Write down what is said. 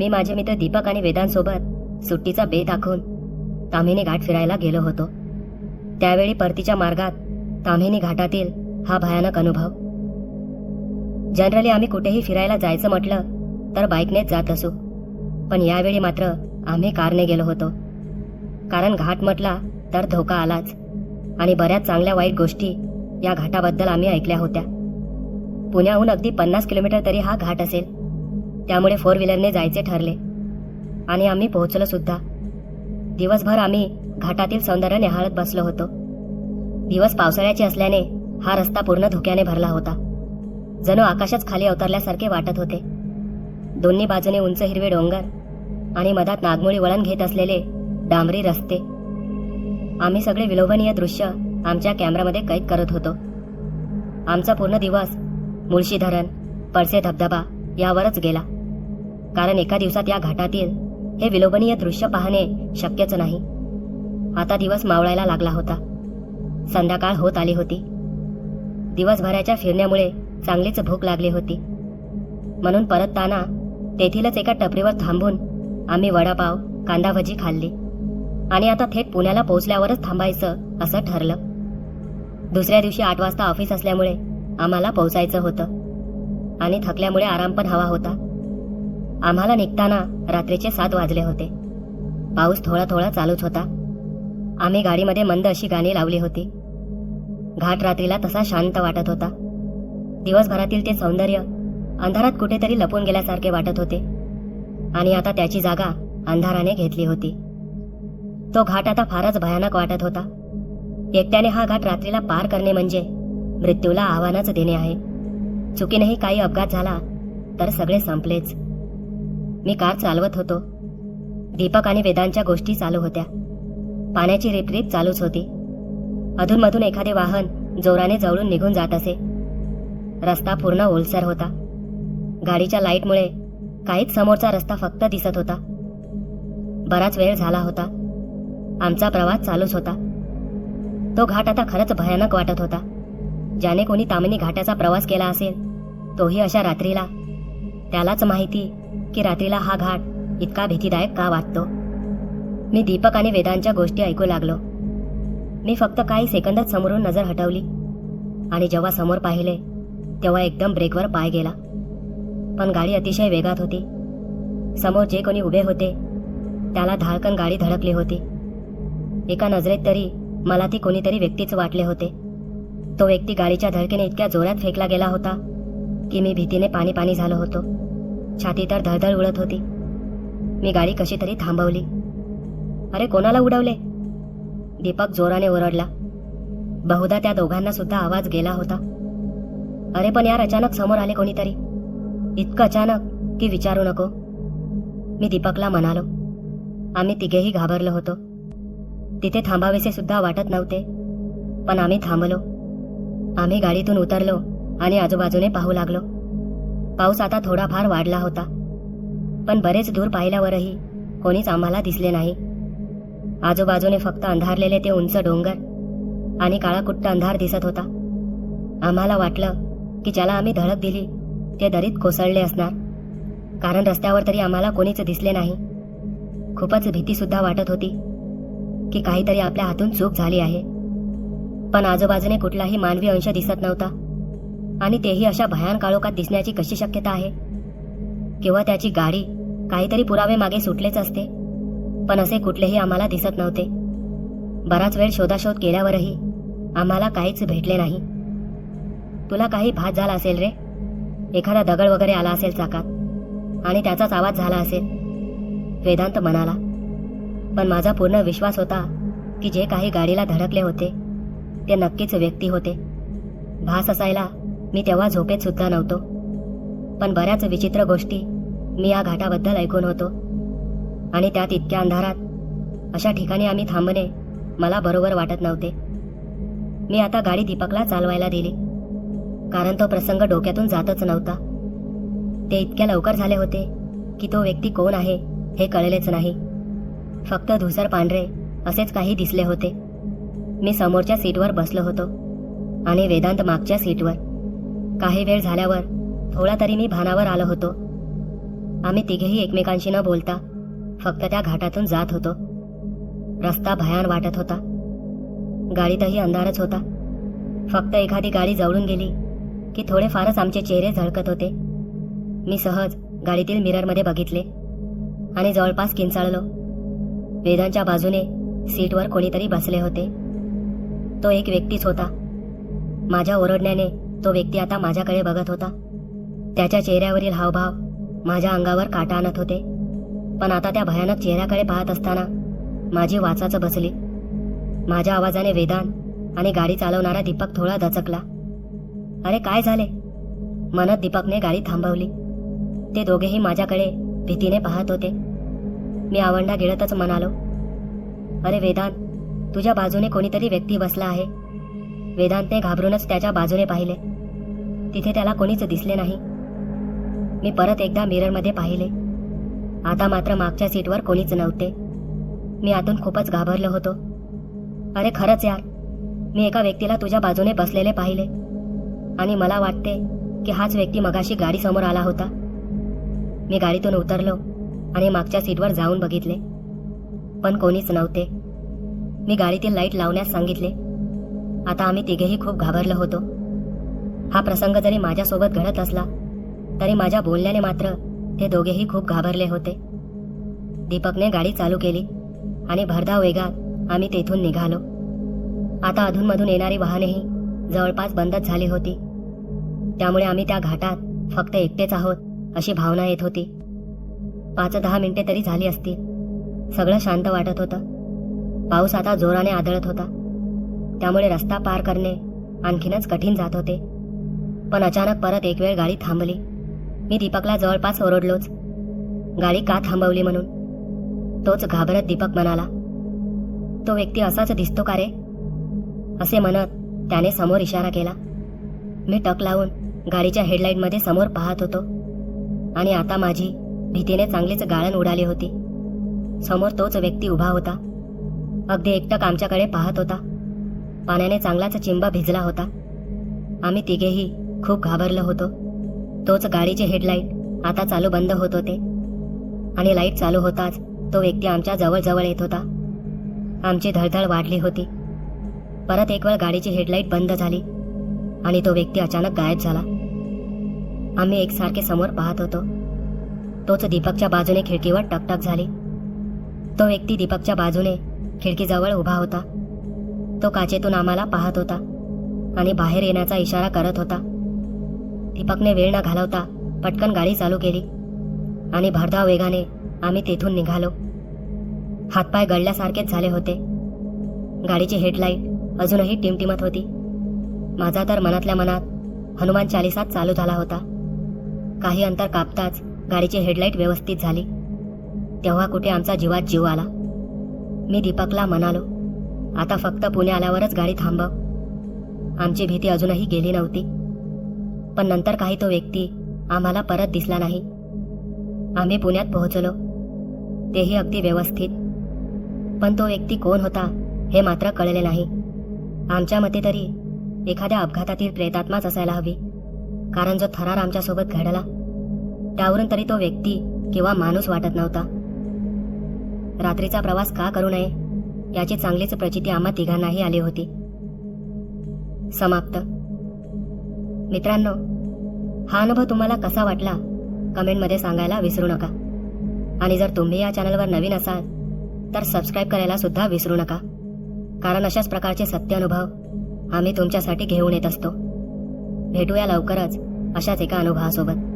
मी माझे मित्र दीपक आणि वेदांसोबत सुट्टीचा बेत आखून ताम्हिणी घाट फिरायला गेलो होतो. त्यावेळी परतीच्या मार्गात ताम्हिणी घाटातील हा भयानक अनुभव. जनरली आम्ही कुठेही फिरायला जायचं म्हटलं तर बाईकनेच जात असू, पण यावेळी मात्र आम्ही कारने गेलो होतो. कारण घाट म्हटला तर धोका आलाच आणि बऱ्याच चांगल्या वाईट गोष्टी या घाटाबद्दल आम्ही ऐकल्या होत्या. पुण्याहून अगदी 50 किलोमीटर तरी हा घाट असेल. त्यामुळे 4 व्हीलरने जायचे ठरले आणि आम्ही पोहोचलो सुद्धा. दिवसभर आम्ही घाटातील सौंदर्य निहाळत बसलो होतो. दिवस पावसाळ्याचे असल्याने हा रस्ता पूर्ण धुक्याने भरला होता. जणू आकाशच खाली अवतरल्यासारखे वाटत होते. दोन्ही बाजूने उंच हिरवे डोंगर आणि मधात नागमोडी वळण घेत असलेले डांबरी रस्ते. आम्ही सगळे विलोभनीय दृश्य आमच्या कॅमेरामध्ये कैद करत होतो. आमचा पूर्ण दिवस मुळशी धरण, पळसे धबधबा यावरच गेला. कारण एका दिवसात या घाटातील हे विलोभनीय दृश्य पाहणे शक्यच नाही. आता दिवस मावळायला लागला होता. संध्याकाळ होत आली होती. दिवसभराच्या फिरण्यामुळे चांगलीच भूक लागली होती. म्हणून परतताना तेथीलच एका टपरीवर थांबून आम्ही वडापाव, कांदा भजी खाल्ली आणि आता थेट पुण्याला पोहोचल्यावरच थांबायचं असं ठरलं. दुसऱ्या दिवशी 8 वाजता ऑफिस असल्यामुळे आम्हाला पोहोचायचं होतं आणि थकल्यामुळे आराम पण हवा होता. आम्हाला निघताना रात्रीचे 7 वाजले होते. पाऊस थोडा थोडा चालूच होता. आम्ही गाडीमध्ये मंद अशी गाणी लावली होती. घाट रात्रीला तसा शांत वाटत होता. दिवसभरातील ते सौंदर्य अंधारात कुठेतरी लपून गेल्यासारखे वाटत होते आणि आता त्याची जागा अंधाराने घेतली होती. तो घाट आता फारच भयानक वाटत होता. एकट्याने हा घाट रात्रीला पार करणे म्हणजे मृत्यूला आव्हानच देणे आहे. चुकीनेही काही अपघात झाला तर सगळे संपलेच. मी कार चालवत होतो. दीपक आणि वेदांच्या गोष्टी चालू होत्या. पाण्याची रिपरिप चालूच होती. अधूनमधून एखादे वाहन जोराने जवळून निघून जात असे. रस्ता पूर्ण ओलसर होता. गाडीच्या लाईटमुळे काहीच समोरचा रस्ता फक्त दिसत होता. बराच वेळ झाला होता. आमचा प्रवास चालूच होता. तो घाट आता खरंच भयानक वाटत होता. ज्याने कोणी ताम्हिणी घाटाचा प्रवास केला असेल तोही अशा रात्रीला, त्यालाच माहिती की रात्रीला हा घाट इतका भीतीदायक का वाटतो. मी दीपक आणि वेदांच्या गोष्टी ऐकू लागलो. मी फक्त काही सेकंदात समोरून नजर हटवली आणि जेव्हा समोर पाहिले तेव्हा एकदम ब्रेकवर पाय गेला. पण गाडी अतिशय वेगात होती. समोर जे कोणी उभे होते त्याला धाडकन गाडी धडकली होती. एका नजरेत तरी मला ती कोणीतरी व्यक्तीच वाटले होते. तो व्यक्ती गाडीच्या धडकेने इतक्या जोरात फेकला गेला होता की मी भीतीने पाणी पाणी झालो होतो. छाती तर धडधड उडत होती. मी गाडी कशी तरी थांबवली. अरे कोणाला उडवले? दीपक जोराने ओरडला. बहुधा त्या दोघांना सुद्धा आवाज गेला होता. अरे पण यार, अचानक समोर आले कोणीतरी. इतकं अचानक की विचारू नको, मी दीपकला म्हणालो. आम्ही तिघेही घाबरलो होतो. तिथे थांबावेसे सुद्धा वाटत नव्हते, पण आम्ही थांबलो. आम्ही गाडीतून उतरलो आणि आजूबाजूने पाहू लागलो. पाऊस आता थोडाफार वाढला होता, पण बरेच दूर पाहिल्यावरही कोणीच आम्हाला दिसले नाही. आजूबाजूने फक्त अंधारलेले ते उंच डोंगर आणि काळाकुट्ट अंधार दिसत होता. आम्हाला वाटलं की ज्याला आम्ही धडक दिली ते दरीत कोसळले असणार, कारण रस्त्यावर तरी आम्हाला कोणीच दिसले नाही. खूपच भीती सुद्धा वाटत होती की काहीतरी आपल्या हातून चूक झाली आहे. पण आजूबाजूने कुठलाही मानवी अंश दिसत नव्हता आणि तेही अशा भयान काळोखात दिसण्याची कशी शक्यता आहे? किंवा त्याची गाडी काहीतरी पुरावे मागे सुटलेच असते, पण असे कुठलेही आम्हाला दिसत नव्हते. बराच वेळ शोधाशोध केल्यावरही आम्हाला काहीच भेटले नाही. तुला काही भात झाला असेल रे. एखादा दगड वगैरे आला असेल चाकात आणि त्याचाच आवाज झाला असेल, वेदांत म्हणाला. पण माझा पूर्ण विश्वास होता की जे काही गाडीला धडकले होते ते नक्कीच व्यक्ती होते. भास असायला मी तेव्हा झोपेत सुद्धा नव्हतो. पण बऱ्याच विचित्र गोष्टी मी या घाटाबद्दल ऐकून होतो आणि त्यात इतक्या अंधारात अशा ठिकाणी आम्ही थांबणे मला बरोबर वाटत नव्हते. मी आता गाडी दीपकला चालवायला दिली, कारण तो प्रसंग डोक्यातून जातच नव्हता. ते इतक्या लवकर झाले होते की तो व्यक्ती कोण आहे हे कळलेच नाही. फक्त धुसर पांढरे असेच काही दिसले होते. मी समोरच्या सीटवर बसलो होतो आणि वेदांत मागच्या सीटवर. काही वेळ झाल्यावर थोडा तरी मी भानावर आलो होतो. आम्ही तिघेही एकमेकांशी न बोलता फक्त त्या घाटातून जात होतो. रस्ता भयान वाटत होता. गाडीतही अंधारच होता. फक्त एखादी गाडी जवळून गेली की थोडेफारच आमचे चेहरे झळकत होते. मी सहज गाडीतील मिररमध्ये बघितले आणि जवळपास किंचाळलो. वेदांच्या बाजूने सीटवर कोणीतरी बसले होते. तो एक व्यक्तीच होता. माझ्या ओरडण्याने तो व्यक्ती आता माझ्याकडे बघत होता. त्याच्या चेहऱ्यावरील हावभाव माझ्या अंगावर काटा आणत होते. पण आता त्या भयानक चेहऱ्याकडे पाहत असताना माझी वाचाच बसली. माझ्या आवाजाने वेदांत आणि गाडी चालवणारा दीपक थोडा दचकला. अरे काय झाले म्हणत दीपकने गाडी थांबवली. ते दोघेही माझ्याकडे भीतीने पाहत होते. मी आवंढा गिळतच म्हणालो, अरे वेदांत, तुझ्या बाजूने कोणीतरी व्यक्ती बसला आहे. वेदांतने घाबरूनच त्याच्या बाजूने पाहिले. तिथे त्याला कोणीच दिसले नाही. मी परत एकदा मिररमध्ये पाहिले. आता मात्र मागच्या सीटवर कोणीच नव्हते. मी आतून खूपच घाबरलो होतो. अरे खरंच यार, मी एका व्यक्तीला तुझ्या बाजूने बसलेले पाहिले आणि मला वाटते की हाच व्यक्ती मगाशी गाडी समोर आला होता. मी गाडीतून उतरलो आणि मागच्या सीटवर जाऊन बघितले, पण कोणीच नव्हते. मी गाडीतील लाईट लावण्यास सांगितले. आता आम्ही तिघेही खूप घाबरलो होतो. हा प्रसंग जरी माझ्यासोबत घडत असला तरी माझ्या बोलण्याने मात्र ते दोघेही खूप घाबरले होते. दीपकने गाडी चालू केली आणि भरधाव वेगात आम्ही तेथून निघालो. आता अधूनमधून येणारी वाहनेही जवळपास बंदच झाली होती. त्यामुळे आम्ही त्या घाटात फक्त एकटेच आहोत अशी भावना येत होती. 5-10 मिनिटे तरी झाली असतील. सगळं शांत वाटत होतं. पाऊस आता जोराने आदळत होता. त्यामुळे रस्ता पार करणे आणखीनच कठीण जात होते. पण अचानक परत एक वेळ गाडी थांबली. मी दीपकला जवळपास ओरडलोच, गाडी का थांबवली म्हणून. तोच घाबरत दीपक म्हणाला, तो व्यक्ती असाच दिसतो का रे, असे म्हणत त्याने समोर इशारा केला. मी टक लावून गाडीच्या हेडलाईटमध्ये समोर पाहत होतो आणि आता माझी भीतीने चांगलीच गाळण उडाली होती. समोर तोच व्यक्ती उभा होता. अगदी एकटक आमच्याकडे पाहत होता. पाण्याने चांगलाच चिंबा भिजला होता. आम्ही तिघेही खूप घाबरलो होतो. तोच गाडीचे हेडलाईट आता चालू बंद होत होते आणि लाईट चालू होताच तो व्यक्ती आमच्या जवळ येत होता. आमची धडधड वाढली होती. परत एक वेळ गाडीची हेडलाईट बंद झाली आणि तो व्यक्ती अचानक गायब झाला. आम्ही एकसारखे समोर पाहत होतो. तोच दीपकच्या बाजूने खिडकीवर टकटक झाली. तो व्यक्ती दीपकच्या बाजूने खिडकीजवळ उभा होता. तो काचेतून आम्हाला पाहत होता आणि बाहेर येण्याचा इशारा करत होता. दीपकने वेळ न घालवता पटकन गाडी चालू केली आणि भरधाव वेगाने आम्ही तेथून निघालो. हातपाय गळल्यासारखेच झाले होते. गाडीची हेडलाईट अजूनही टिमटिमत होती. माझा तर मनातल्या मनात हनुमान चालिसाच चालू झाला होता. काही अंतर कापताच गाडीची हेडलाईट व्यवस्थित झाली. तेव्हा कुठे आमचा जीवात जीव आला. मी दीपकला म्हणालो, आता फक्त पुणे आल्यावरच गाडी थांबव. आमची भीती अजूनही गेली नव्हती. पण नंतर काही तो व्यक्ती आम्हाला परत दिसला नाही. आम्ही पुण्यात पोहोचलो, तेही अगदी व्यवस्थित. पण तो व्यक्ती कोण होता हे मात्र कळले नाही. आमच्या मते तरी एखाद्या अपघातातील प्रेतात्माच असायला हवी, कारण जो थरार आमच्यासोबत घडला त्यावरून तरी तो व्यक्ती किंवा माणूस वाटत नव्हता. रात्रीचा प्रवास का करू नये याची चांगलीच प्रचिती आम्हा तिघांनाही आली होती. समाप्त. मित्रांनो, हा अनुभव तुम्हाला कसा वाटला कमेंटमध्ये सांगायला विसरू नका. आणि जर तुम्ही या चॅनलवर नवीन असाल तर सबस्क्राईब करायला सुद्धा विसरू नका, कारण अशाच प्रकारचे सत्य अनुभव आम्ही तुमच्यासाठी घेऊन येत असतो. भेटूया लवकरच अशाच एका अनुभवासोबत.